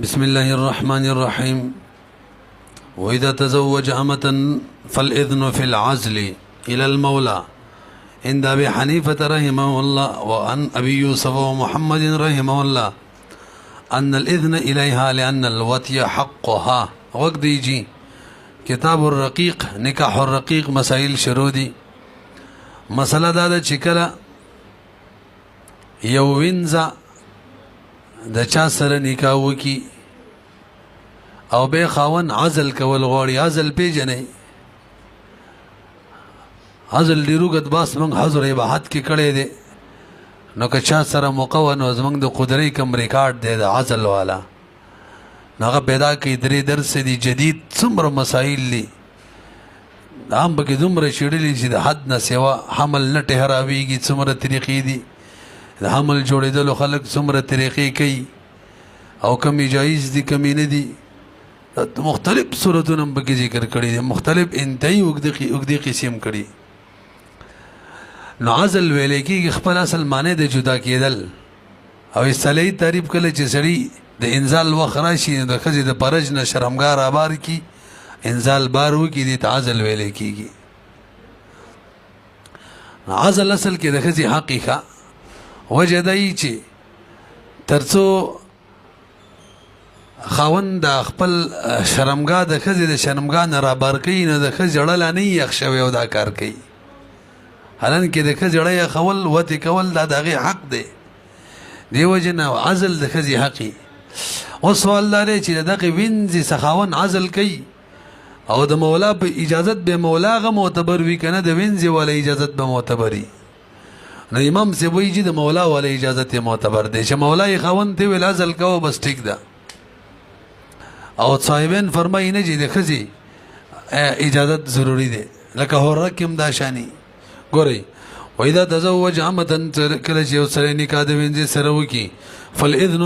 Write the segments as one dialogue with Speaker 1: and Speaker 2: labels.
Speaker 1: بسم الله الرحمن الرحيم. وإذا تزوج أمة فالإذن في العزل إلى المولى عند أبي حنيفة رحمه الله وعن أبي يوسف ومحمد رحمه الله أن الإذن إليها لأن الوطي حقها. وقت يجي كتاب الرقيق نکاح الرقيق مسائل شروع دي. مسألة دا چې کله یو وینځه د چا سره نکاح وکي او به خاون عزل کول غواړي. عزل پیژنې عزل ډیرو غد باس موږ حضور اباحت کې کړی دی نو که چا سره موقع نو زموږ د قدرت کم ریکارډ دی د عزل والا هغه پیدا کوي. درې درس دي جدید څومره مسائل دي هم پکې دومره شیړلي چې د حد نه سوا حمل نه ټهراویږي. څومره طریقې دي د حمل جوړېدلو خلک څومره طریقې کوي او کمی جایز دي کمی نه دي. مختلف صورتونه هم پکې ذکر کړي دي مختلف انتهایی اوږدې قسم کړي. نو عزل ویلې کېږي خپل اصل معنی د جدا کېدل او اصطلاحي تعریف کله چې سړي د انزال وخت راشي د ښځې د فرج نه شرمګار آبار کی انزال بار وکړي دې ته عزل ویلې کېږي. عزل اصل کې د ښځې حقیقه وجه دی چې تر څو خاوند د خپل شرمګاه د ښځې د شرمګاه نه رابار کوي نو د ښځې زړه نه یخ شوی او دا کار کوي. حالانکې د ښځې زړه یخول وتې کول دا د هغې حق دی. دې وجې نه عزل د ښځې حقي. اوس سوال دا دی چې د دغې وینځې څه خاوند عزل کوي او د مولا په اجازت به مولا هغه معتبر وي که نه د وینځې والا اجازت به معتبر وي. نو امام صاحب وایي چې د مولا والا اجازت یې معتبر دی چې مولا یې خاوند ته ویل عزل کوه بس ټیک ده. او صاحبین فرمایي نه چې د ښځې اجازت ضروري دی لکه حره کې هم دا شاني. ګورئ وإذا تزوج امة کله چې یو سړی نکاح د وینځې سره وکړي فالاذن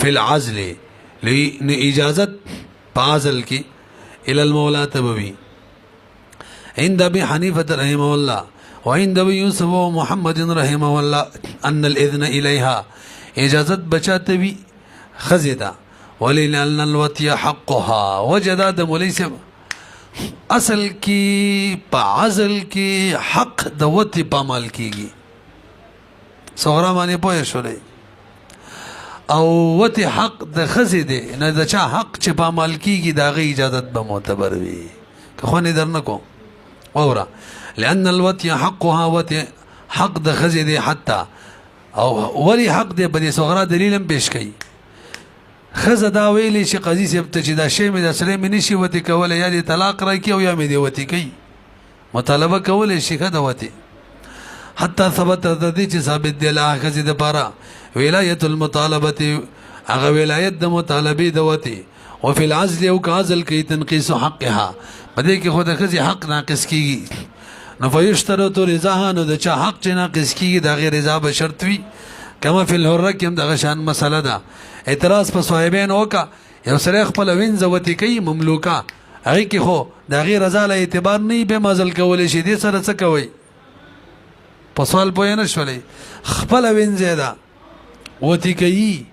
Speaker 1: فی العزل نو اجازت په عزل کې الى المولا تبوي عند ابي حنيفه رحمه الله وعند ابي يوسف ومحمد رحمه الله ان الاذن اليها اجازت بچاته وي خزيدا وللان الوطي حقها. وجدا د مولوی صاحب اصل کی په عزل کی حق د وطي پامال کیږي. صغرا باندې پوه شولې او وطي حق د خزې دی نه د چا حق چې پامال کیږي دا غي اجازت به معتبر وي. که خو نه درنه کوم اوره لأن الوطي حقها وطي حق د خزې دی حتی او ولی حق دی په دې صغرا دلیل هم پیش کوي. خزه دا ویلی چې قاضي صاحب ته چې دا شی مې د سړی مې نشي وطي کولی یا دې طلاق راکړي او یا مې دې وطي کوي مطالبه کولی شي ښه د وطي حتی ثبت د دې چې ثابت دی له هغه ښځې دپاره ولایت المطالبه هغه ولایت د مطالبې د وطي وفي العزل او که عزل کوي تنقیص حقها په دې کې خو د ښځې حق ناقص کیږي. نو فیشترط رضاها نو د چا حق چې ناقص کیږي د هغې رضا به شرط وي. کما فی الحره کې هم دغه شان مسله ده. اعتراض په صاحبین وکړه یو سړی خپله وینځه وطي کوي مملوکه هغې کې خو د هغې رضا له اعتبار نه وي بیا مزل کولی شي. دې سره څه کوئ په سوال پوه نه شولئ. خپله وینځه ده وطي کوي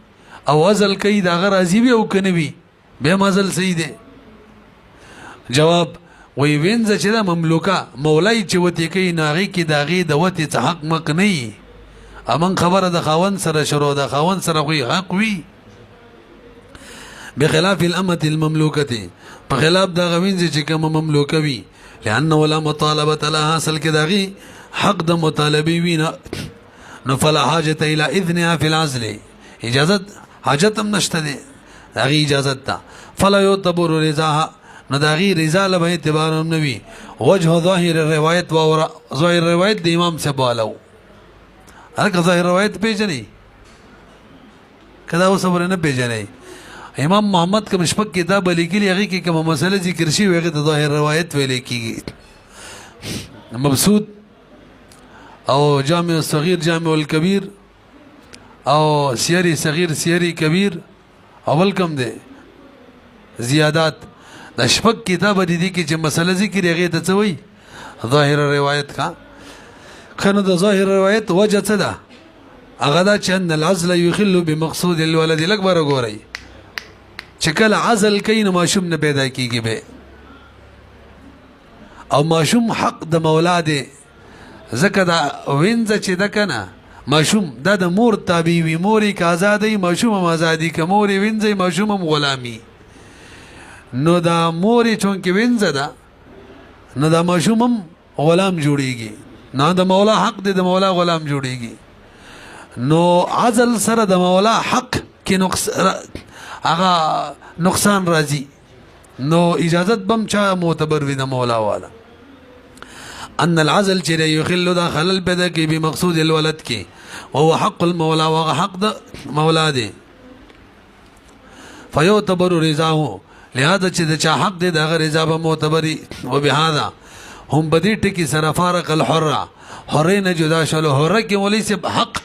Speaker 1: او عزل کوي د هغه راضي وي او که نه وي بیا مزل صحیح دی. جواب وی وینځه چې ده مملوکه مولای چې وطي کوي نو هغې کې د هغې د وطي څه حق مق نه وي. امن خبره د خاوند سره شروع د خاوند سره خو حق وي بخلاف الامة المملوکه په خلاف د هغه وینځې چې کومه مملوکه وي لأنه لا مطالبه لها اصل کې د هغې حق د مطالبې وي نو فلا حاجة الى اذنها في العزل اجازت حاجت هم نشته دی د هغې اجازت ته. فلا يعتبر رضاها نو د هغې رضا له به اعتبار هم نه وي. وجه ظاهر روایت ظاهر روایت د امام صاحب والا هلکه ظاهر روایت پیژنئ که دا اوس خبره نه پیژنئ. امام محمد کوم شپږ کتاب لیکلي هغې کې کومه مسله ذکر شوي هغې ته ظاهر روایت ویلی کېږي. مبسوط او جامع الصغیر جامع الکبیر او سیری صغیر سیری کبیر اول کم دی زیادات د شپږ کتاب دي کې چې مسله ذکر هغې ته څه وایي ظاهر روایت کا کنه د ظاهر روایت وجه څه ده هغه دا چې ان العزل یخل بمقصود الولد لکبر ګورئ چې کله عزل کوي نو ماشوم نه پیدا کیږي به او ماشوم حق د مولا دی ځکه دا وینځه چې ده که نه ماشوم دا د مور تابع وي مور یې که ازادوي ماشوم هم ازادي که مور یې وینځي ماشوم هم غلامي نو دا مور یې چونکې وینځه ده نو دا ماشوم هم غلام جوړیږي نو د مولا حق دی د مولا غلام جوړیږي نو عزل سره د مولا حق کې هغه نقصان راځي نو اجازت بم چا معتبر وي د مولا والا ان العزل چې یخل دا خلل پیدا کوي بمقصود الولد کې وهو حق المولى وهو حق د مولا دی فيعتبر رضاه لهذا چې د چا حق دی دغه رضا به معتبري وبهذا هم بدی ټکی سره فارق الحره حره نه جدا شلو حره کې ولې سي حق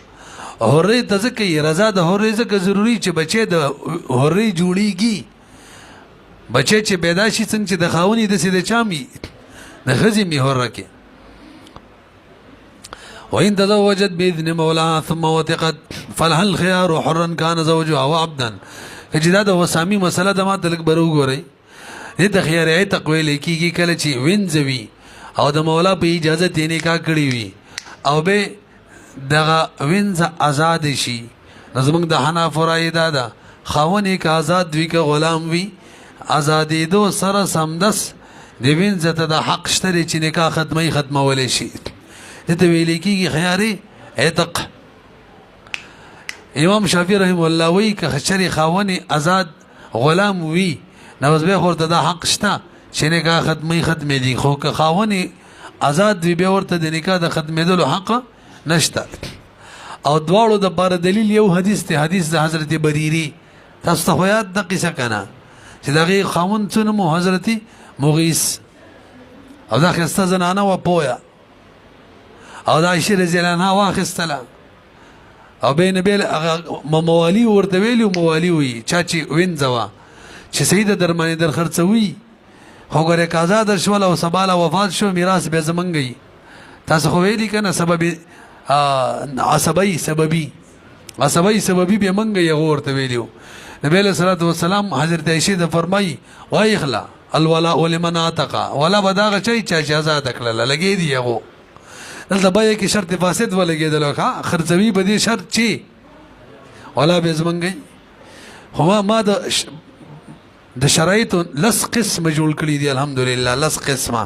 Speaker 1: حره ته ځکه رضا د حره ځکه ضروری چې بچي د حره جوړیږي بچي چې پیدا شي څنګه چې د خاوني د سیده چامي د خزي می حره کې وإن تزوجت بإذن مولاها ثم وثقت فلها الخيار حرا كان زوجها أو عبدا کجدا د وسامي مسله د ما تلک برو ګوري دې د خيار عتق ویل کیږي کله چې وینځوي او د مولا په اجازه یې نکاح کړی وي او به دغه وینځ آزاد شي زمونږ د حناف رائے دا خاون یک آزاد وي که غلام وي آزادې دو سره سمدس د وینځ ته د حق شته چې نکاح ختمولې شي دته ویل کیږي خياري عتق امام شافعي رحم الله وی که خچري خاوني آزاد غلام وی نو به ورته د حق شته چې نکاح ختمې دي خو که خاوني آزاد وی به ورته د نکاح د ختمېدلو حق نشته او دواړو د بار دلیل یو حدیث ته حدیث د حضرت بریری تاسو ته یاد د قصه کنه چې دغه خاون څنګه مو حضرت مغیث او دا خسته زنانه و پویا او دا عائشہ رضی الله عنها واخستله او بین بیل موالي ورته ویلو موالي وي چا چې وینځوا چې سید درمانه در خرڅوي خو ګره قضا در شول او سباله وفات شو میراث به زمنګي تاسو خو ویلی کنه سبب عصبی سببي به منګي ورته ویلو نبی له صلوات و سلام حضرت عائشہ د فرمای وای اخلا الولاء لمن اتقى ولا بداغه چا آزاد کړل لګي دی یو دلته بای کې شرط فاسد ولګیدل ښا خرڅوي به دي شرط چی ولا به زمنګي هو ما د شرایط لس قسم جوړ کړی دي الحمدلله لس قسمه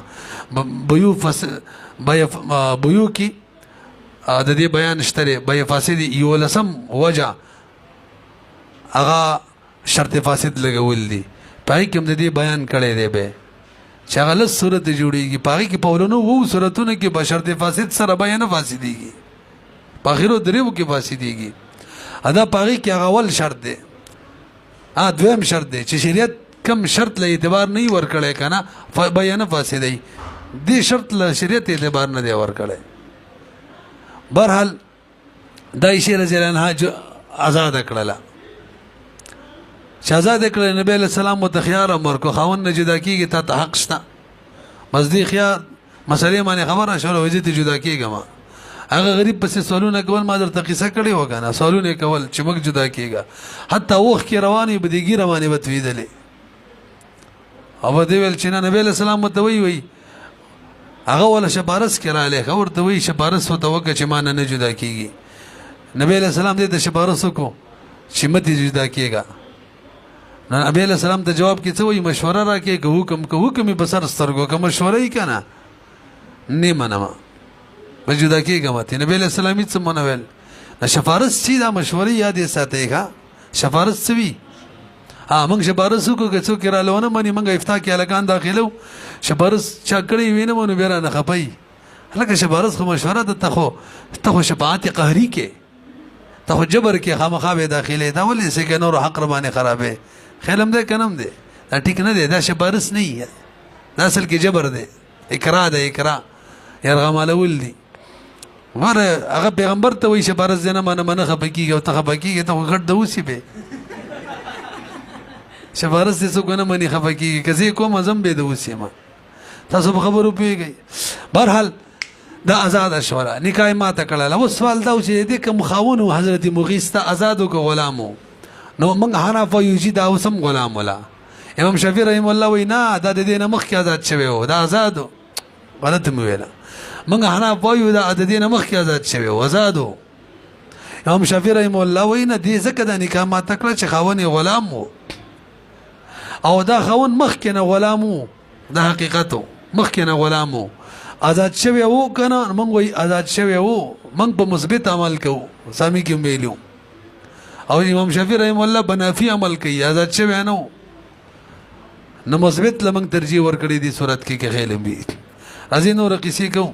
Speaker 1: بيو کې د دې بیان شته بای فاسد یو لسم وجه هغه شرط فاسد لګول دي پای کوم د دې بیان کړی دی به شغله صورت جوړیږي پای کې پورونو وو صورتونه کې بشرط فاسد سره بیان فاسديږي په اخرو دریو کې فاسديږي ادا پای کې هغه ول شرط دی دویم شرط دی چې شریعت کم شرط له اعتبار نه ور کړي کنه بیان فاسدي دې شرط له شریعت اعتبار نه دی ور کړي برحال دایشه رضی الله عنها آزاد کړله شهزاد کړه نبی له سلام متخيار امر کو خاون نه جدا کیږي ته حق شته مزدي خيار مسلې باندې خبره شروع وځي ته جدا کیږم هغه غریب پسې سوالونه کول ما درته قصه کړې وکنه سوالونه کول چې موږ جدا کیږي حتی وخت کې رواني بدیږي رواني بتویدلې او دې ویل چې نبی له سلام متوي وي هغه ولا شبارس کړه له ورته وي شبارس وته وکه چې ما نه جدا کیږي نبی له سلام دې د شبارس کو چې مت جدا کیږي نبی علیہ السلام ته جواب کې څه وایي مشوره راکې که حکم په سر سترګو که مشوره یې کنه نه منم به جدا کېږم ته نبی علیہ السلام هیڅ مونه ویل شفارس چې دا مشورې یادې ساتئ ښه شفارس څه وي موږ شفارس وکړو که څوک راله ونه مني موږ افتا کې هلکان داخلو شفارس چا کړی وي نه منو بیا رانه خفئ هلکه شفارس خو مشوره ده ته خو شفاعت قهري کې ته خو جبر کې خامخا به داخلې دا ولې څه کې نور حق ربانې خرابې خیلم ده کنم ده دا ټیک نه ده دا شبارس نه دی دا اصل کې جبر ده اکراه ده اکراه يرغمالول دي مره هغه پیغمبر ته وایي شبارس نه منه خپکیږي او ته خپکیږي ته غټ د اوسې به شبارس دې څوک نه مني خپکیږي کزي کوم ازم به د اوسې ما تاسو په خبرو پیږئ برحال دا آزاد شورا نکاح ما ته کړل او سوال دا چې دې کوم خاون حضرت مغیث ته آزادو کو غلامو نو موږ حنف وایو چې دا اوس هم غلام ولا. امام شافعي رحم الله وایي نه دا د دې نه مخکې آزاد شوی و، دا آزاد و. غلط مې ویله. موږ حنف وایو دا د دې نه مخکې آزاد شوی و، آزاد و. امام شافعي رحم الله وایي نه دې ځکه دا نکاح ماته کړه چې خاوند یې غلام و او دا خاوند مخکې نه غلام و، دا حقیقت و، مخکې نه غلام و، آزاد شوی و که نه. موږ وایي آزاد شوی و، موږ په مثبت عمل کوو، سامي کې ویلو. او امام شافعي رحم الله بنافي عمل کوي، آزاد شوی نه و. نو مثبت لمنګ ترجیح ورکړي دي صورت کې کې خیلم بي. راځي نور قصې کوو.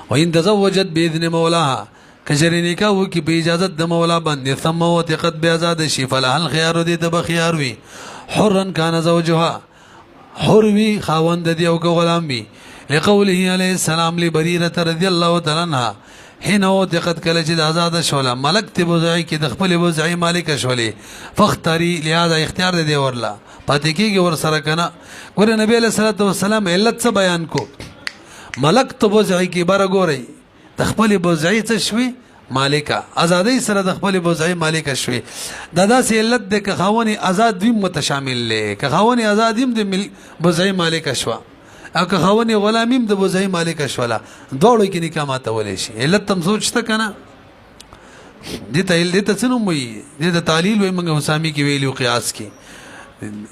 Speaker 1: وإن تزوجت بإذن مولاها کجری نکاح وکي په اجازه د مولا باندې ثم وثقت بآزاد شي فلها الخيار دي تب خيار وي حرا كان زوجها حر وي خاوند دي او غلام وي لقوله عليه السلام لبريرة رضي الله تعالى عنها حين وثقت کله چې آزاد شوله ملک ته بوزعي کې د خپل بوزعي مالک شولې فختاري لهذا اختیار دي ورلا پاتې کېږي ور سره کنه. ګوره نبی عليه الصلاه والسلام علت څه بیان کو ملک ته بوزعي کې بار ګوري د خپل بوزعي څه شوي مالکه ازادۍ سره د خپل بوزعي مالکه شوي. دا داسې علت دی که خاوني آزاد وي متشامل دی، که خاوني آزاد هم د بوزعي مالکه شوه او که خاوني غلام هم د بوزعي مالکه شوله، دواړو کې نکاح ماتولی شي. علت هم سوچته که نه دې ته څه نوم وایي؟ دې ته تعلیل وایي. موږ حسامي کې ویلي قیاس کې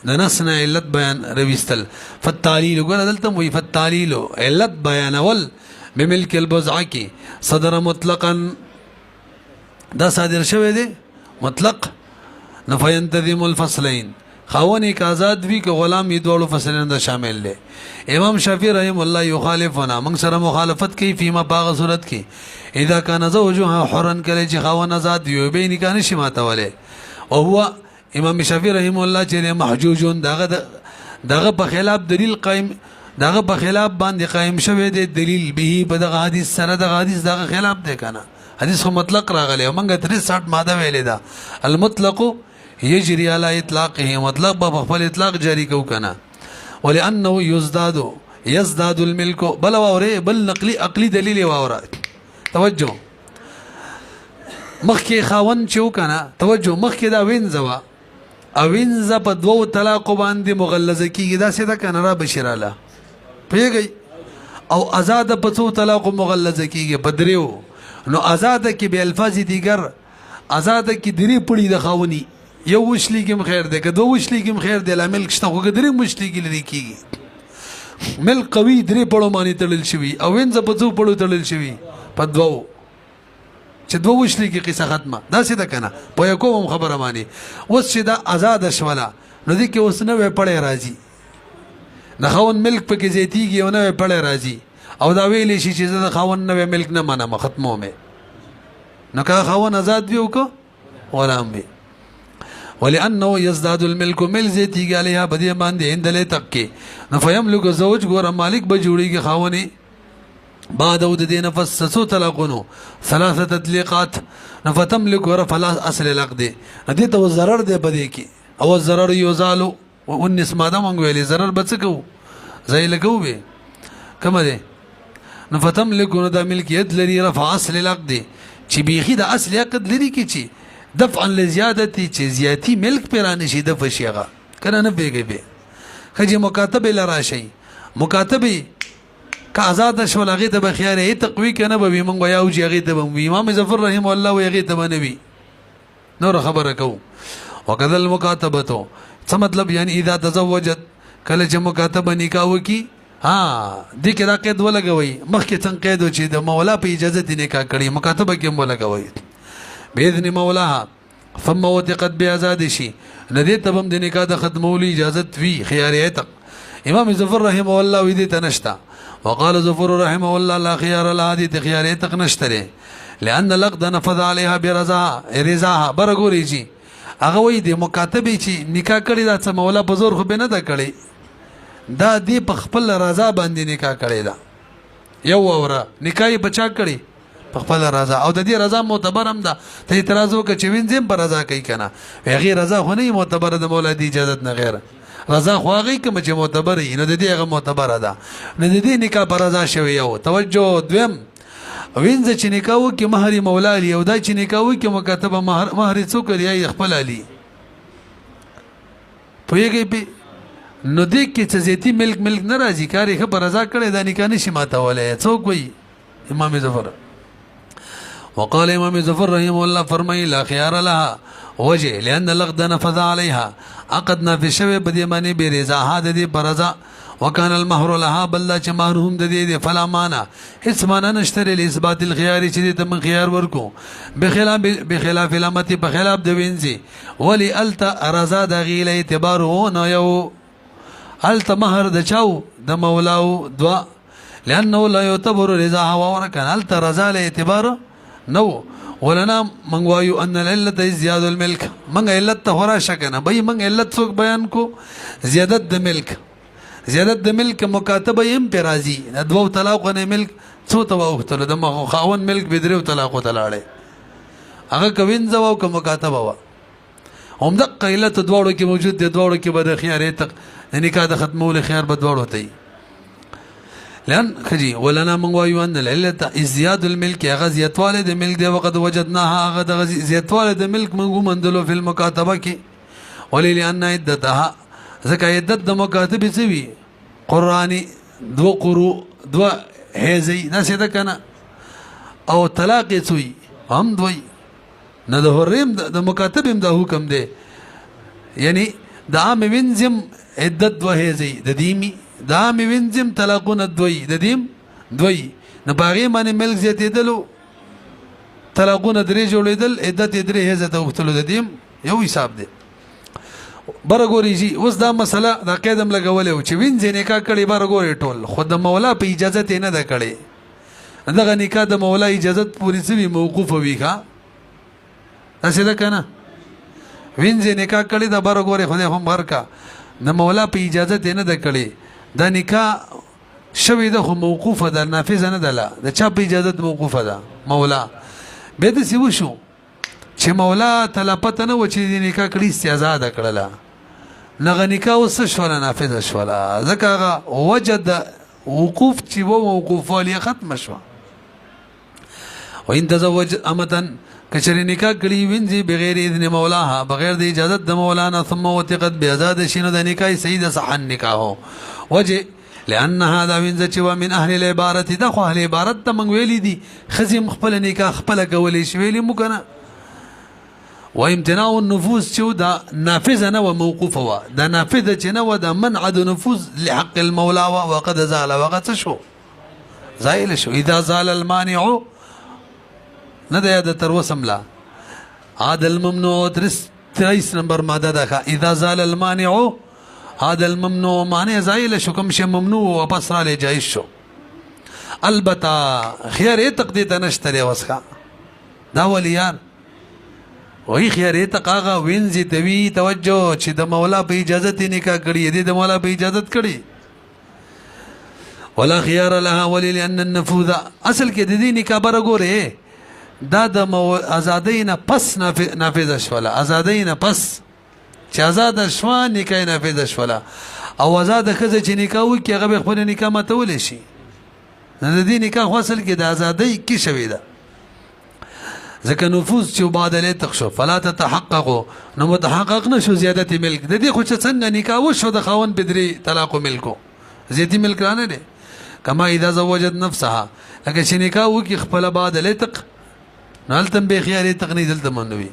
Speaker 1: د نص نه علت بیان رویستل. فالتعلیل ګوره دلته وایي فالتعلیل علت بیانول بملک البوزعه کې صدر مطلقا دا صادر شوی دی مطلق. نو فینتظم الفصلین خاونی که آزاد وي که غلام یې دواړو فصلین دا شامل دی. امام شافعي رحم الله یخالفنا موږ سره مخالفت کوي فيما باغ صورت کې اذا كان زوجها حرا کله چې خاون آزاد وي به نکاح نشي ماتولی او هو امام شافعي رحم الله چې محجوجون دغه په خلاف دلیل قائم دغه په خلاف باندې قائم شوی دی دلیل به په دغه حدیث سره دغه حدیث دغه خلاف دی کنه. حدیث خو مطلق راغلی او موږ 63 ماده ویلې ده المطلق یجری علی اطلاقه مطلق په خپل اطلاق جاری کو کنه. ولانه یزداد الملك بل وره بل نقلی عقلی دلیل وره. توجه مخکې خاون چې کنه توجه مخکې دا وینځوا او وینځه په دوو طلاق باندې مغلظه کیږي دا څه ده کنه را بشراله پیږي او آزاد په څو طلاق مغلظه کیږي په دریو. نو آزاد کې به الفاظ دیگر آزاد کې درې پړي د خاوني یو وشلی کې خیر ده که دوه وشلی کې خیر ده ملک شته خو درې مشلی کې لري کیږي. ملک قوي درې پړو باندې تړل شوی او وینځه په څو پړو تړل شوی په دوو چې دوه وشلی کې قصه ختمه دا څه ده کنه په یو کوم خبره باندې. اوس چې دا آزاد شوله نو دې کې اوس نه وې پړې راځي د خاون ملک پکې زیاتیږي او نه وې پړې راځي او دا ویلې شي چې زه د خاون نه ملک نه منم ختمو مې نو که خاون آزاد وي او که غلام وي. ولانه يزداد الملك مل زیاتیږي علیها بدی باندې هندلې تک کې نو فیملک زوج ګوره مالک به جوړیږي خاوني بعد او د دې نفس سو طلاقونو ثلاثه تطليقات فتملك ورفلا اصل العقد دې ته ضرر دی بدی کې او ضرر یزالو ونس ماده مونږ ویلې ضرر بچ کو زي لګو به کوم دی نو فتملك نو د ملکیت لري رفع اصل العقد چې بیخي د اصل عقد لري کې چې دفعا لزیادتی چې زیاتی ملک پیرانه شي د فشیغه کنه نه پیږي به خجی مکاتبه لرا شي مکاتبه که آزاد شول هغه ته بخیاره تقوی کنه به مونږ یاو چې هغه ته به امام ظفر رحم الله و هغه ته نبی نور خبره کو وکذا المکاتبه څه مطلب یعنی اذا تزوجت کله چې مکاتبه نکاح وکي ها دې کې دا قید ولګوي مخکې څنګه قید چې د مولا په اجازه دې نکاح کړي مکاتبه کې ولګوي باذن مولاها ثم وثقت بآزاد شي ندی تبم د نکاح د ختمولي اجازه وی خياريت امام ظفر رحمه الله وی دې تنشتا وقال ظفر رحمه الله لا خيار العادي خياريت نشتره لان لقد نفذ عليها برضاها برګوري شي هغه وی دې مکاتبه چې نکاح کړي دا څه مولا په زور خو به نه دا کړي دا دې په خپل رضا باندې نکاح کړي دا یو اوره نکاح بچا کړي په خپل رضا او د دې رضا معتبر هم ده ته اعتراض وکړي چې وینځم پر رضا کوي کنه هغه رضا خو نه معتبر د مولا دی اجازه نه غیر رضا خو هغه کوم چې معتبر نه د دې هغه معتبر ده نه د دې نکاح پر رضا شوی یو توجه دویم وینځ چې نکاح وکړي مهر یې مولا علي او دا چې نکاح وکړي مکاتبه مهر یې څوک دی یا خپل علي پوهېږئ پې نو دې کې څه زیاتي ملک نه راځي کار یې ښه په رضا کړی دا نکاح نشي ماتولی څوک وایي امام ظفر وقال امام ظفر رحمه الله فرمایي لا خيار لها وجه لأن العقد نفذ عليها عقد نافذ شوی په دې باندې بې رضاها د دې په رضا وكان المهر لها بل دا چې مهر هم د دې فلا مانا هیڅ مانا نشته لاثبات الخيار چې ته من خيار ورکو بخلاف الامت په خلاف د وینځي ولی التا رضا د غیل اعتبار نو یو التا مهر د چاو د مولاو دوا لانه لا يعتبر رضاها ورکن التا رضا له اعتبار نو ولنا من وایو ان العلت زیاد الملک من علت هورا شکنه بای من علت څوک بیان کو زیادت د ملک زیادت د ملک مکاتبه يم پر راضي دو طلاق نه ملک څو تو وختل د خاون ملک بدرو طلاق تلاړي هغه کوین زو کو مکاتبه وا هم د قیلت دواړو کې موجود دي دواړو کې به د خيار تک نکاح د ختمول خيار به دواړو ته لأن خجي ولنا من وایو ان العلت ازدياد الملك غزيت والد ملك دي وقد وجدناها غد زيت ملك من مندلو في المكاتبه کې ولي لان عدتها ځکه عدت د مکاتبه سوي قرآني دو قرو دو هيزي دا څه ده کنه او طلاق سوي هم دوی نه د هرم د مکاتبه د حکم دی یعنی د عام وینځم عدت دو هيزي د دیمي د عام وینځم طلاقونه دوی د دیم دوی نه باغې باندې ملک زیاتېدلو طلاقونه درې جوړېدل عدت درې هيزه ته وختلو د دیم یو حساب دی برګوري جی اوس دا مسله دا قیدم لګولې و چې وینځ نکاح کړي برګوري ټول خود د مولا په اجازه ته نه ده کړي دغه نکاح د مولا اجازه پوری سوي موقوف وي ښا تاسو دا کنه وینځ نکاح کړي دا برګوري خو هم ورکا د مولا په اجازه ته نه ده کړي دا نکاح شوی ده خو موقوفه ده نافذه نه ده د چا په اجازه موقوفه ده مولا به د سی وشو چې مولا تلپته نه و چې د نکاح کړي استعزاده کړله نغه نکاح وس شوله نافذه شوله ځکه هغه وجد وقوف چې و موقوف والی ختم شو وان تزوج امتن کچری نکاح کړي وینځي بغیر اذن مولاها بغیر د اجازه د مولانا ثم وثقت بیازاد شنو د نکاح سید صح النکاح وجه لأن هذا وینځ چې و من اهل العبارت د خو اهل عبارت ته من ویلي دي خزم خپل نکاح خپل کولې شویلې مو کنه وامتناع النفوذ چې دا نافذه نه و موقوفه و دا نافذه چې نه و دا منع د نفوذ لحق المولى وقد زال وقد شو زائل شو اذا زال المانع نه دا د تر وسملا هذا الممنوع 23 نمبر ماده ده اذا زال المانع هذا الممنوع معنی زائل شو کوم شی ممنوع و پس را لې جایز شو البته خیر تقدید نشتري وسخه دا ولیان وہی خیریت قاغا وینځي توی توجه چې د مولا په اجازه ته نکاح کړي دي د مولا په اجازه کړي ولا خيار لها ولي لان النفوذ اصل کې د دې نکاح برګوره دا د آزادین پس نافذ شولا آزادین پس چې آزاد شوا نکاح نافذ شولا او آزاد خزه چې نکاح وکي هغه خپل نکاح متول شي د دې نکاح اصل کې د آزادۍ کې شوی ده ځکه نفوذ چې بعد له تخشو فلا تتحقق نو متحقق نشو زیادت ملک د دې خو چې څنګه نکاح وشو د خاون بدري طلاق ملکو زیاتی ملک رانه دي کما اذا زوجت نفسها لکه چې نکاح وکي خپل بعد له تق نالتم به خيار تقنيد التمنوي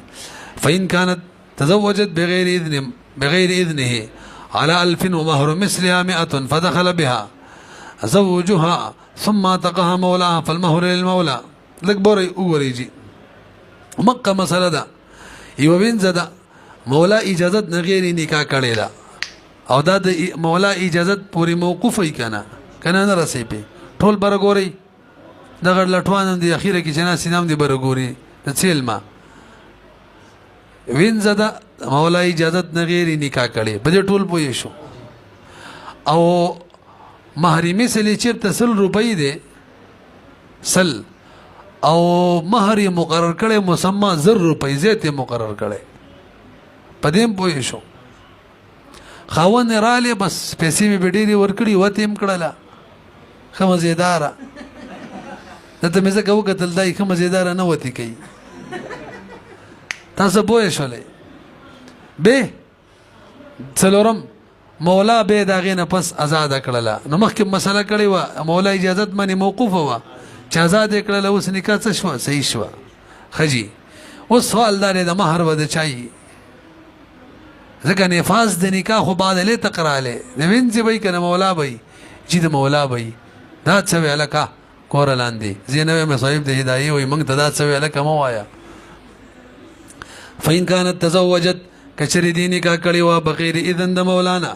Speaker 1: فإن كانت تزوجت بغير إذنه على 1000 ومهر مثلها 100 فدخل بها زوجها ثم اعتقها مولاها فالمهر للمولى لك بوري اووريجي مکه مسله ده یو وینځه ده مولا اجازت نه غیر نکاح کړي ده او دا د مولا اجازت پوری موقوف ای کنه نه رسې په ټول برګوري دغه لټوان دي اخیره کې جنا سینام دي برګوري د سیلما وینځه ده مولا اجازت نه غیر نکاح کړي په ټول پوي شو او محرمي سلی چیرته 100 روپۍ دي سل او مہر مقرر کړي مسمى 1000 روپۍ زیاته مقرر کړي پدیم پوي شو خاون رااله بس پیسې می بډېری ورکړي وته يم کړلا خمزیدار دته مې ځکه وکتل دای ښه مزېداره نه وتې کوي تاسو پوه شولئ به څلورم مولا به د هغې نه پس ازاده کړله نو مخکې مسله کړې وه مولا اجازت باندې موقوفه وه چې ازاد یې کړله اوس نکاح څه شوه صحیح شوه ښه جي اوس سوال دا دی د مهر به د چا وي ځکه نفاذ د نکاح خو بعد لی تقرالی د وینځې به یي که د مولا به یي چې د مولا به یي دا څه وی هلکه کوره لاندې ځینې وی مې صاحب د هدایې وایي موږ ته دا څه وی هلکه مه وایه فإن كانت تزوجت کچری دی نکاح کړی وه بغیر اذن د مولانا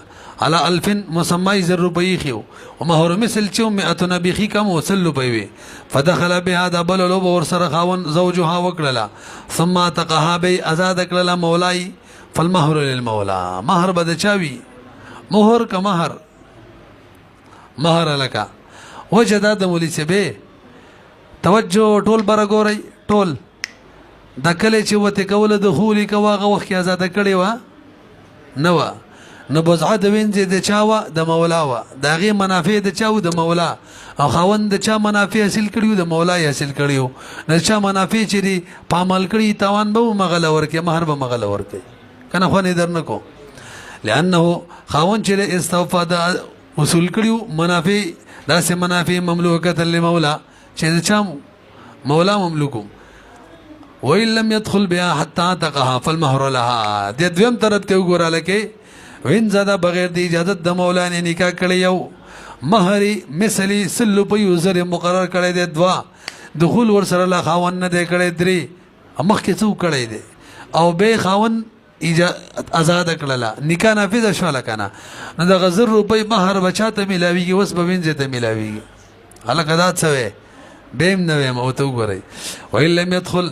Speaker 1: على 1000 مسمى 1000 روپۍ خيو ومهر مثل چې 100 بيخي کم وصل روپۍ وي فدخل بها د بل لو ور سره خاون زوجها وکړه ثم تقها به آزاد کړه مولای فالمهر للمولى مهر بد چاوي مهر کا مهر لك وجدا د مولي سبه توجه ټول برګوري ټول د کله چې وته کوله د خولي کواغه وخت آزاد کړي وا نو نو بزعه د وینځ د چاوه د مولا وا دغه منافع د چاو د مولا او خوند د چا منافع حاصل کړیو د مولا حاصل کړیو نه چا منافع چې دی پامل کړی تاوان به مغل ورکه مہر به مغل ورکه کنه خو نه درنکو لانه خوند چې استوفا د وصول کړیو منافع داسې منافع مملوکه للمولا چې د چا مولا مملوکو وإن لم يدخل بها حتى تقها فالمهر لها د دویم طرف ته وګوراله کې وین زدا بغیر د اجازه د مولا نه نکاح کړی یو مہر مثلی سلو په یوزر مقرر کړی دی دوا دخول ور سره لا خاون نه دی کړی درې مخکې څو کړی دی او به خاون آزاد کړله نکاح نافذ شو لکنه نو د غزر روپۍ مہر بچاته ملاویږي وس به وینځ ته ملاویږي هلکه دا څه وی بیم نه ویم او ته وګورئ وإن لم يدخل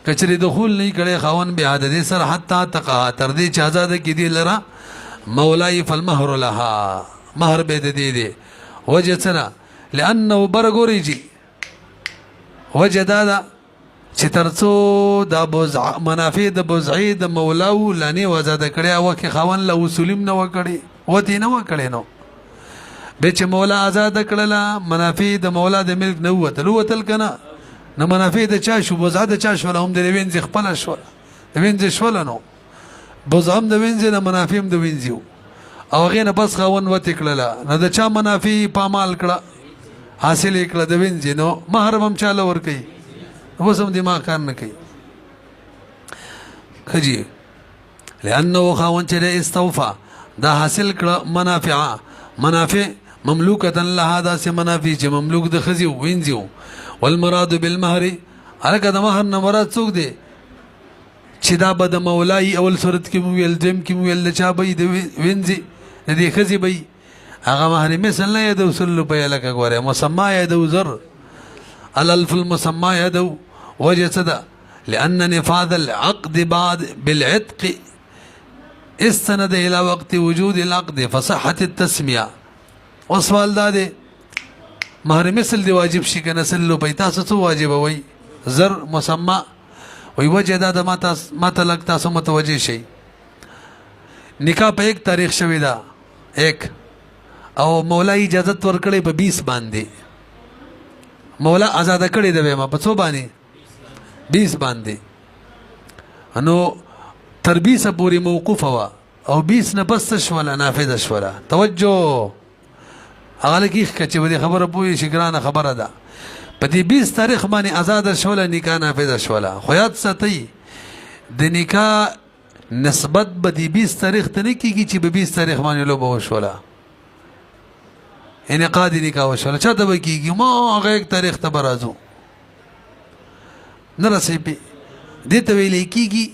Speaker 1: کچری دخول نه کړي خاون به عادت سره حتی تقها تر دې چې آزاد کی دی لرا مولای فالمهر لها مهر به دې دی وجه څنګه لانه برګوريږي وجه دا چې ترڅو د بوزع منافع د بوزعي د مولاو لانی وزاد کړي او کې خاون له وسولم نه وکړي وتی نه وکړي نو به چې مولا آزاد کړله منافع د مولا د ملک نه وتل کنه نه منافع د چا شو بوزع د چا شو هم د وینځ خپل شو د وینځ شو نو بوزعم د وینځ نه منافع هم د وینځو او غینه بس خاون وته کړله نه د چا منافع پامال کړه حاصل کړه د وینځ نو مہر هم چاله ور کوي وسم دماغ کار نه کوي خجی لانه خاون چې استوفا دا حاصل کړه منافع مملوکه لها دا سه منافع چې مملوک د خزي وینځو والمراد بالمهر هغه د مہر نه مراد څوک دی چې دا به د مولای اول صورت کې ویل دیم کې ویل چا به د وینځي د دې خزي به هغه مہر مثل نه د وصل په لکه غواره مسما د وزر الالف المسمى يدو وجه صدا لأن نفاذ العقد بعد بالعتق استند إلى وقت وجود العقد فصحة التسمية وسوال داده مهر مثل دی واجب شي کنه سلو پیتا څه واجب وي زر مسمى وي وجه دا ما تلک تاسو متوجه شي نکاح په 1 تاریخ شوی دا 1 او مولا اجازه ورکړي په 20 باندې مولا آزاد کړی دی ما په څو باندې 20 باندې انو تر 20 پورې موقوف وا او 20 نه بس شولا نافذ شولا توجه هغه کې چې به خبره پوي شګرانه خبره ده په دې 20 تاریخ باندې آزاد شولا نکاح نافذ شولا خو یاد ساتئ د نکاح نسبت به دې 20 تاریخ ته نه کیږي چې به 20 تاریخ باندې لوبه وشولا انعقاد نکاح وشولا چا ته کیږي ما هغه 1 تاریخ ته برازو نه رسېږي دې ته ویل کیږي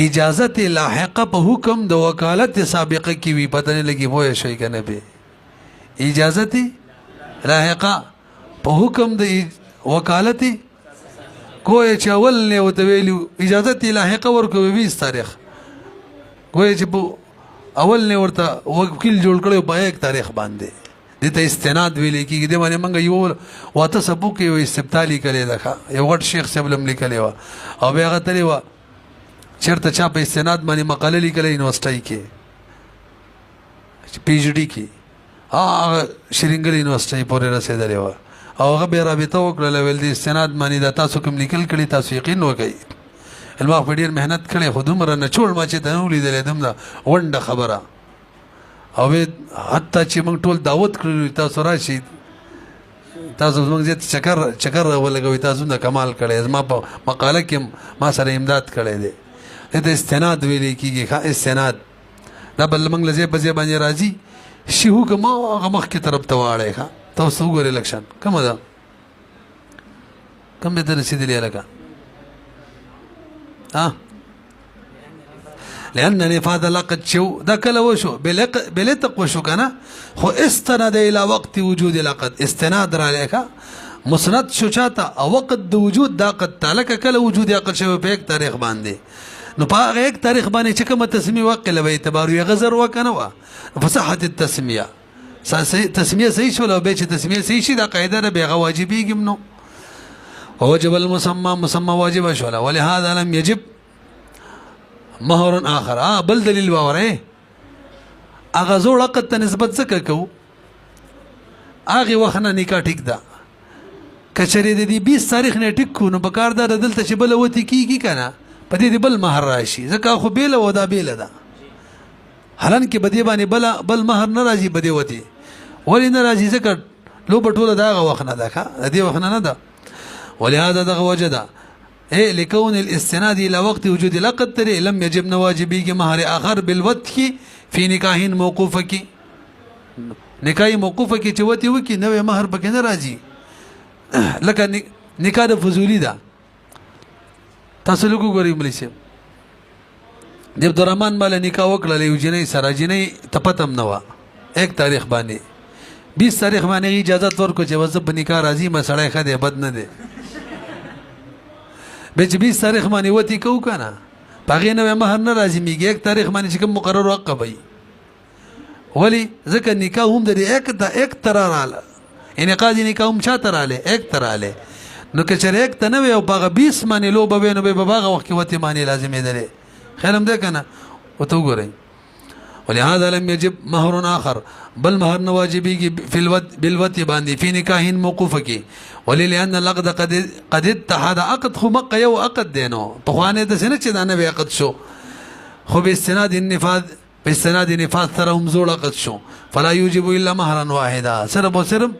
Speaker 1: اجازت لاحقه په حکم د وکالت سابقه کی وی پته نه لګي وای شي کنه به اجازت لاحقه په حکم د وکالت کوی چاول نه وته ویلو اجازت لاحقه ورکوي 20 تاریخ کوی چې په اول نه ورته وکیل جوړ کړو په 1 تاریخ باندې دته استناد ویل کیږي د باندې منګ یو واته سبو کې یو استبتالي کړي ده یو غټ شیخ صاحب لم لیکلی و او بیا غتلی و چرته چا په استناد باندې مقاله لیکلې یونیورسيټي کې پی ایچ ډی کې شرینګل یونیورسيټي پورې رسیدلې و او هغه به رابطه وکړله ویل د استناد معنی دا تاسو کوم لیکل کړي تاسو یقین وکړئ ما په ډېر محنت کړی خو دومره نچوړ ما چې ته نه ولیدلی دومره ونډه خبره او حتی چې موږ ټول دعوت کړی تاسو راشئ تاسو زموږ زیات چکر ولګوئ تاسو د کمال کړی زما په مقاله کې ما سره امداد کړی دی دې ته استناد ویلی کېږي ښه استناد دا بل موږ له ځای په ځای باندې راځي شي حکم هغه مخکې طرف ته واړی ښه تاسو وګورئ لکشن کومه ده کوم ته رسېدلې هلکه لأن نفاذ لقد شو ده كلا وشو بلتق وشو كنا خو استند إلى وقت وجود لقد استناد عليك مسند شو شاتا أو وقت وجود دا قد تالك كلا وجود أقل شو بيك تاريخ باندي نو پا غيك تاريخ باندي چكما تسمية وقل بيتبارو يغزر وكنوا فصحة التسمية تسمية سيش ولا بيش تسمية سيش دا قاعدة بيغا واجبي جمنو ووجب مسمى واجب شولا ولهذا لم يجب مهر آخر بل دلیل باور اغه زوړ وخت ته نسبت څه کوو اغه وخت نه نکاح ټیک ده کچری د دې 20 تاریخ نه ټیک کو نو بکار ده دلته چې بل وتی کیږي کنه په دې بل مہر راشي ځکه خو بیل و دا بیل ده حالان کې بدی باندې بل مہر نه راځي بدی وتی ولې نه راځي ځکه لو بټوله دا وخت نه ده دې وخت نه ده ولهذا دغه وجده لكون الاستناد الى وقت وجود لقد تري لم يجب نواجبي مهر اخر بالوتك في نکاح موقوفه نکاح موقوفه کې چې وتی وکي نوې مہر پکې نه راځي لکه نکاح د فضولی ده تاسو لګو غوري مليشه د عبدالرحمن مال نکاح وکړل یو جنې سره جنې تپتم نو 1 تاریخ باندې 20 تاریخ باندې اجازه ورکو چې وځ په نکاح راځي مسړی خده بد نه ده به چې 20 تاریخ باندې وتی کو کنه پغې نو مہر نه راځي میږي 1 تاریخ باندې چې کوم مقرر وقفي ولی ځکه نکاح هم د 1 تراله انعقاد نکاح هم چا تراله 1 تراله نو که چېرې 1 تنوي او پغه 20 باندې لو به نو به باغه وخت کې وتی باندې لازم دی خیرم ده کنه وته وګورئ ولهذا لم يجب مهر آخر بل مهر نواجبي بالوت باندې في نکاح موقوفه وللأن العقد قد اتحد عقد خو مقه یو عقد دینو په خوانه د سنه چې دا نه عقد شو خو به استناد نفاذ سره هم زوړ عقد شو فلا يوجب الا مهرا واحدا صرف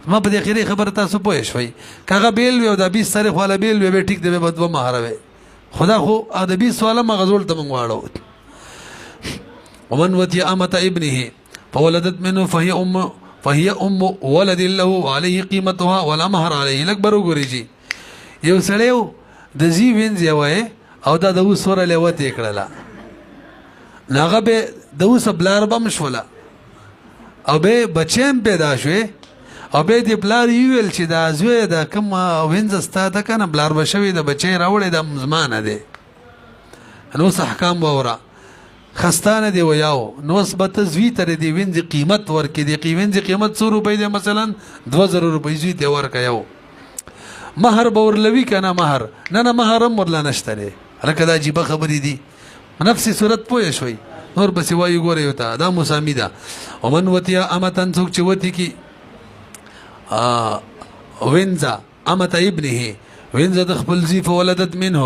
Speaker 1: ما په دې خیری خبر تاسو پوه شوي کاغه بیل یو د 20 تاریخ والا بیل وي ټیک دی به دو مهر وي خدا خو ادبي سوال مغزول ته مونږ واړو ومن وتي امه ابنه فولدت منه فهي ام ولد له وعليه قيمتها ولا مهر عليه الاكبر وګوريږي یو سړیو د زی وینځي وای او دا د وسوره لوته کړله ناغه به د وس بلار بم شولا او به بچم پیدا شوه او به د بلار ویل چې دا زوی د کوم وینځ ستاده کنه بلار بشوي د بچي راوړې د زمانه ده نو احکام وره خستانه دی ویاو نو سبت زوی تر دی وینځ قیمت ورکې دی وینځ قیمت 100 روپۍ دی مثلا 2000 روپۍ زوی ته ورکا یو مہر باورلوي کنه مہر نه مہرم ورلا نشته لکه دا عجیب خبرې دي نفسي صورت پوه شوي نور بس وایي ګوره یو تا دا مسامی ده ومن وتیا امتن څوک چې وتی کی وینځه امت ابنه وینځه د خپل زی فولدت منه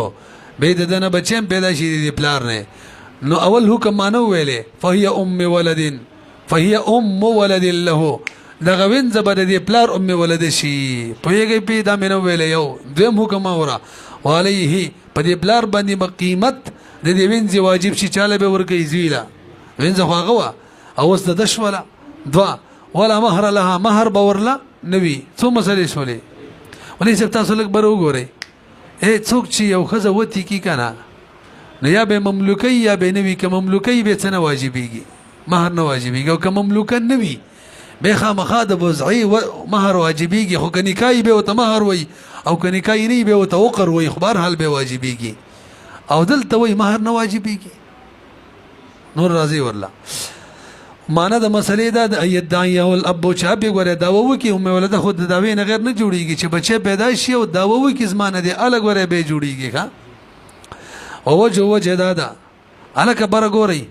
Speaker 1: به دنه بچم پیدا شي دی پلار نه نو اول حکم مانو ویلې فهي ام ولد له دغه وین زبر دی پلار ام ولد شي پویږي په دا مینو ویلې یو دویم حکم اورا وعليه په دې پلار باندې قیمت د دې وین زی واجب شي چاله به ورګي زیلا وین زه خواغه او وس د شولا دوا ولا مهر لها مهر باورلا نوی څو مسلې شولې ولې چې تاسو لګ برو ګورئ څوک چې یو خزه وتی کی کنه نو یا به مملوکی یا به نوی که مملوکی به څه نه واجبېږي مهر نه واجبېږي او که مملوکه نوی به خامخا د وضعي مهر واجبېږي خو که نکاح به ورته مهر وي او که نکاح نه به ورته وقر وي خو بهرحال به واجبېږي او دلته وایي مهر نه واجبېږي نور راځي ورله معنی د مسلې دا د ایدعیه الاب چې اب ګوره داوا وکي هم ولده خود د داوی نه غیر نه جوړیږي چې بچي پیدا شي او داوا وکي زمانه دی الګ وره به جوړیږي ښا او وجه دادا الکه بر ګوري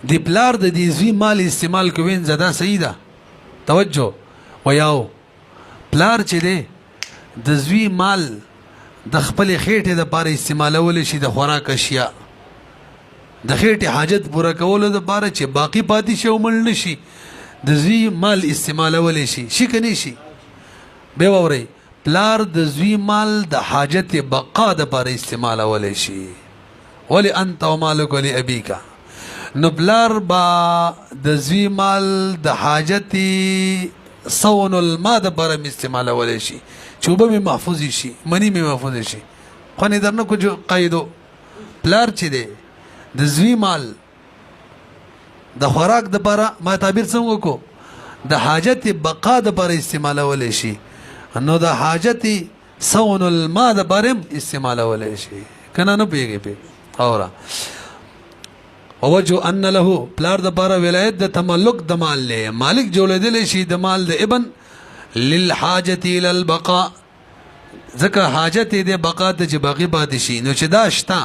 Speaker 1: دی پلار د دې زوی مال استعمال کوین زدا صحیح ده توجه ویاو پلار چې دی د زوی مال د خپل خېټې د پاره استعمالول شي د خوراک اشیاء د خېټې حاجت پوره کولو د پاره چې باقی پاتې شي او مړ نشي د زوی مال استعمالول شي کني شي به ووري پلار د زوی مال د حاجت بقا د پاره استعمالول شي ولی انت ومالک لابيک نو پلار با د زوی مال د حاجت صون الماء د پاره استعمالول شي چوبه می محفوظ شي منی می محفوظ شي خو نه درنه کو جو قاعده پلار چې دی د زوی مال د خوراک د پاره ما تعبیر څنګه کو د حاجت بقا د پاره استعمالول شي نو د حاجت صون الماء د پاره استعمالول شي کنه نو پیږي په اورا اوجو ان له پلار د پاره ولایت د تملک د مال له مالک جوړېدل شي د مال د ابن للحاجت الى البقاء ځکه حاجت دې بقا ته چې باقی پاتې شي نو چې دا شتا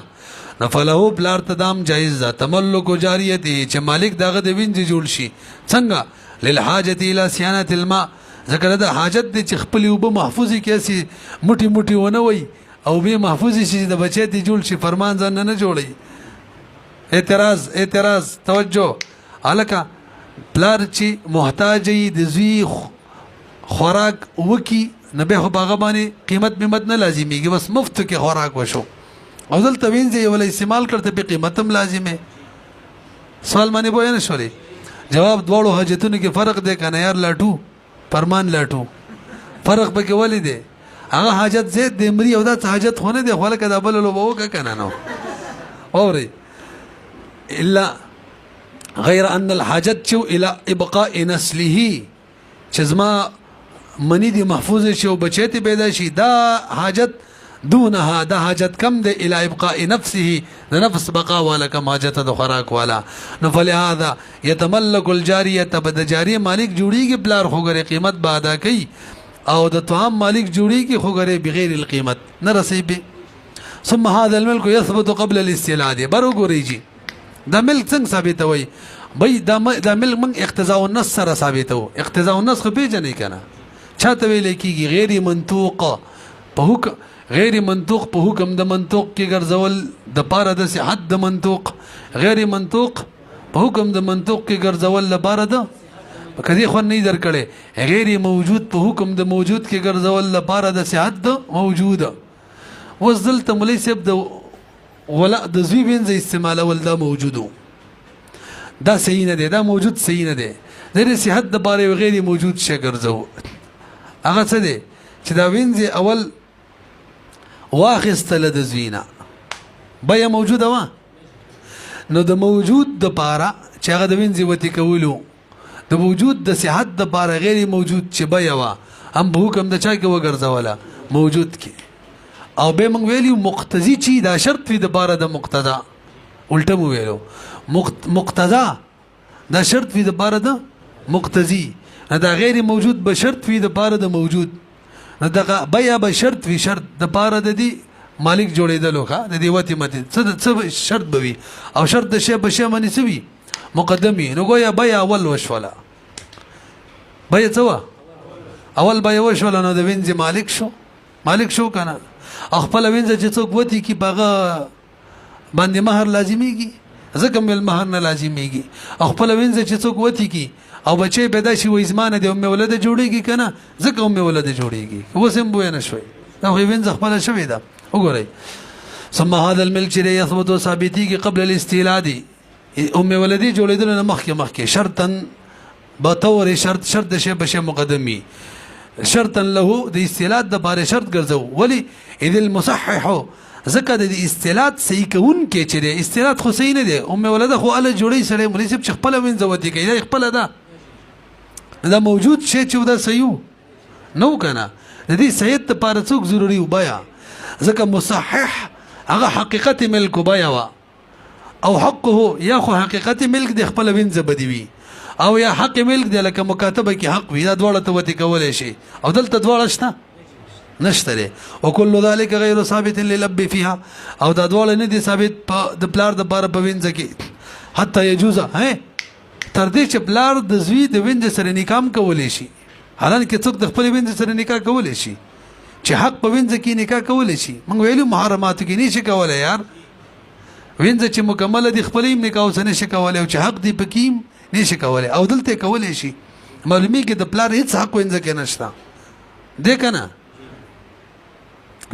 Speaker 1: نفله پلار تدام جایز ده تملک جاریته چې مالک دغه د وینځ جوړ شي څنګه للحاجت الى صيانه الماء ځکه دا حاجت دې چې خپل وب محفوظي کیسي موټي موټي ونه وي او به محفوظي شي د بچی ته جوړ شي فرمان ځان نه جوړي اعتراض توجه الکه پلار چې محتاج د زوی خوراک وکی نبه خو باغه باندې قیمت نه لازمیږي بس مفت کې خوراک وشو او دلته وینځي ولا استعمال کرتے په قیمت هم لازمه سوال باندې بوې نه شولې جواب دوړو حاجتونو کې فرق دی کنه یار لاټو فرمان لاټو فرق به کې ولې دی هغه حاجت زید د مری او دا حاجت خونه دی خو لکه دا بل لو وکه کنه نو اوري الا غیر ان الحاجت شو الى ابقاء نسله چزما منی دی محفوظ شو بچی ته پیدا شي دا حاجت دونها دا حاجت کم دی الى ابقاء نفسه دا نفس بقا والا کم حاجت د خوراک والا نو فلهذا يتملك الجاریه بد جاری مالک جوړیږي بلار خوګره قیمت به ادا کوي او د طعام مالک جوړیږي خوګره بغیر القیمت نه رسیبه ثم هذا الملك يثبت قبل الاستيلاد برو ګوريږي دا ملک څنګه ثابتوي بای دا ملک من اقتضاء النص سره ثابتو اقتضاء النص خو پیژنې کنه چاته ویل کیږي غیر منطوق په حکم غیر منطوق په حکم د منطوق کې ګرځول د پاره د صحت د منطوق غیر منطوق په حکم د منطوق کې ګرځول لپاره د کدی خو نه درکړي غیر موجود په حکم د موجود کې ګرځول لپاره د صحت د موجود وزلت مولوی صاحب د ولا د زوی بنز استعمال ول دا موجودو دا صحیح نه دی دا موجود صحیح نه دی د صحت د باره غیر موجود شي ګرځو هغه څه دی چې دا وینځ اول واخستل د زوینا بیا موجوده وا نو د موجود د پاره چې هغه د وینځ وتی کولو د موجود د صحت د پاره غیر موجود چې بیا وا هم به حکم د چا کې وګرځوله موجود کې او به موږ ویلو مقتضی چی دا شرط وي د باره د مقتضا الټه مو ویلو مقتضا دا شرط وي د باره د مقتضی دا غیر موجود به شرط وي د باره د موجود دا بیا به شرط وي شرط د باره د دی مالک جوړېدلو ښه د دی وتی مت څه شرط بوي او شرط د شی به شی باندې سوي مقدمي نو گویا بیا اول وشولا بیا څه اول بیا وشولا نو د وینځ مالک شو کنه خپل وینځ چې څوک وتی کی باغه باندې مہر لازمیږي ځکه مل مہر نه لازمیږي خپل وینځ چې څوک وتی کی او بچي پیدا شي و ازمانه دی امه ولده جوړیږي کنه ځکه امه ولده جوړیږي وسم بو نه شوي دا وینځ خپل شوي دا وګورئ ثم هذا الملك چې يثبت ثابتيږي قبل الاستيلاد امه ولدي جوړیدل نه مخکې شرطا بطور شرط شی بشه مقدمي شرطا له د استيلاد د باره شرط ګرځو ولی اذ المصحح ذکر د استيلاد صحیح کون کې چې د استيلاد خو صحیح نه دی امه ولده خو ال جوړی سره مناسب چې خپل وینځوتی کوي خپل دا موجود شی چې دا صحیح نو کنه د دې صحیح ته پاره څوک ضروری وبیا ځکه مصحح هغه حقیقت ملک وبیا او حقه یا خو حقیقت ملک د خپل وینځ بدوي او یا حق ملک دی لکه مکاتبه کې حق وي دا دواړه ته وتی کولای شي او دلته دواړه شته نشته او كل ذلك غیر ثابت للب فيها او دا دواړه نه دي ثابت د پلار د بار په وینځ کې حتی يجوز تر دې چې پلار د زوی د وینځ سره نکام کولای شي حالانکه څوک د خپل وینځ سره نکاح کولی شي چې حق په وینځ کې نکاح کولی شي موږ ویلو محرماتو کې نشي کولای یار وینځ چې مکمل دي خپل نکاح سره نشي کولای او چې حق دی پکې نشي کولای او دلته کولی شي معلومی کې د پلار هیڅ حق وینځ کې نشته دې کنه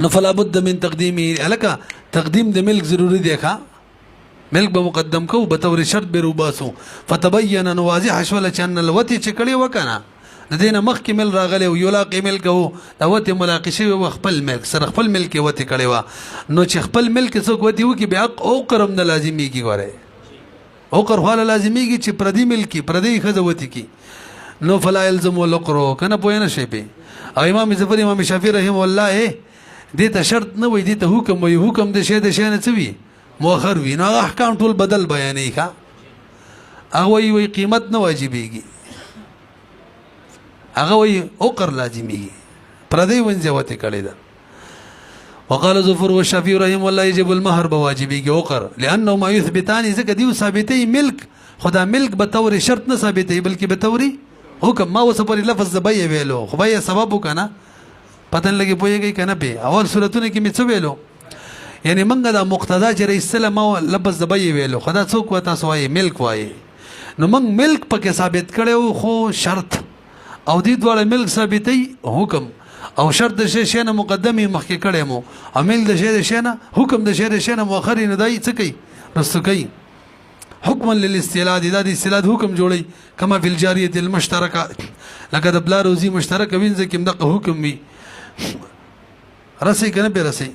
Speaker 1: نو فلا بد من تقدیمه الکه تقدیم د ملک ضروری دی ښا ملک به مقدم کو به تور شرط به روباسو فتبين واضح شول چن الوتی چې کړي وکنه د دینه مخ کې مل راغلی او یلاقي ملک او دوته ملاقشه او خپل ملک سره خپل ملک وتی کړي وا نو چې خپل ملک څوک وتی وو کې به حق او کرم نه لازمي کی غره او کر حواله لازمي کی چې پردي ملک پردي خزوتی کی نو فلا يلزم ولقرو کنه پوه نه شي په او امام ظفر امام شافعي رحم الله دې ته شرط نه وای دې ته حکم وای حکم د شه د شه نه څوي مؤخر وی نو احکام ټول بدل بیانې ښا هغه وی قیمت نه واجبېږي هغه وی اوقر لازمي پردی ونځوته کړي دا وقال ظفر والشافعي رحمه الله يجب المهر بواجبېږي اوقر لانه ما يثبتان ذکر دیو ثابتې ملک خدا ملک به تور شرط نه ثابتې بلکې به توري حکم ما وسپر لفظ زبې ویلو خو به سبب وکنه پتن لګي پويږي کنه به اول صورتونه کې می څه ویلو یعنی منګه دا مقتدا جری السلام او لفظ زبې ویلو خدا څوک وتا سوای ملک وای نو منګ ملک پکې ثابت کړو خو شرط او دې ډول ملک ثابتې حکم او شرط د شی نه مقدمي مخکې کړي مو عمل د شی نه حکم د شی نه مؤخر نه دای څه کوي رستو کوي حکما للاستلاد دا د استلاد حکم جوړي کما فی الجاریه المشترکه لکه د بلا روزي مشترک وینځ کې دغه حکم وي رسي کنه به رسي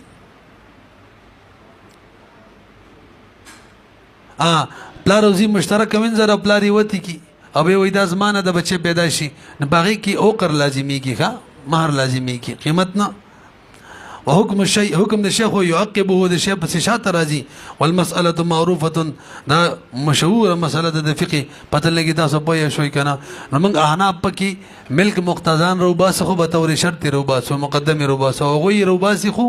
Speaker 1: پلا روزي مشترک وینځ را پلاری وتی کی او به وې د زمانه د بچي پیدا شي نه باغی کی اوقر لازمي کی ښا مہر لازمي کی قیمت نه وحكم الشيء حكم الشيخ يعقبه هذا الشيء بس شاط راضي والمساله معروفه دا مشهوره مساله د فقه پته لګی تاسو په شوي کنه نو موږ احناف پکې ملک مقتضان روباسه خو به تور شرط روباسه مقدمه روباسه او غوي روباسه خو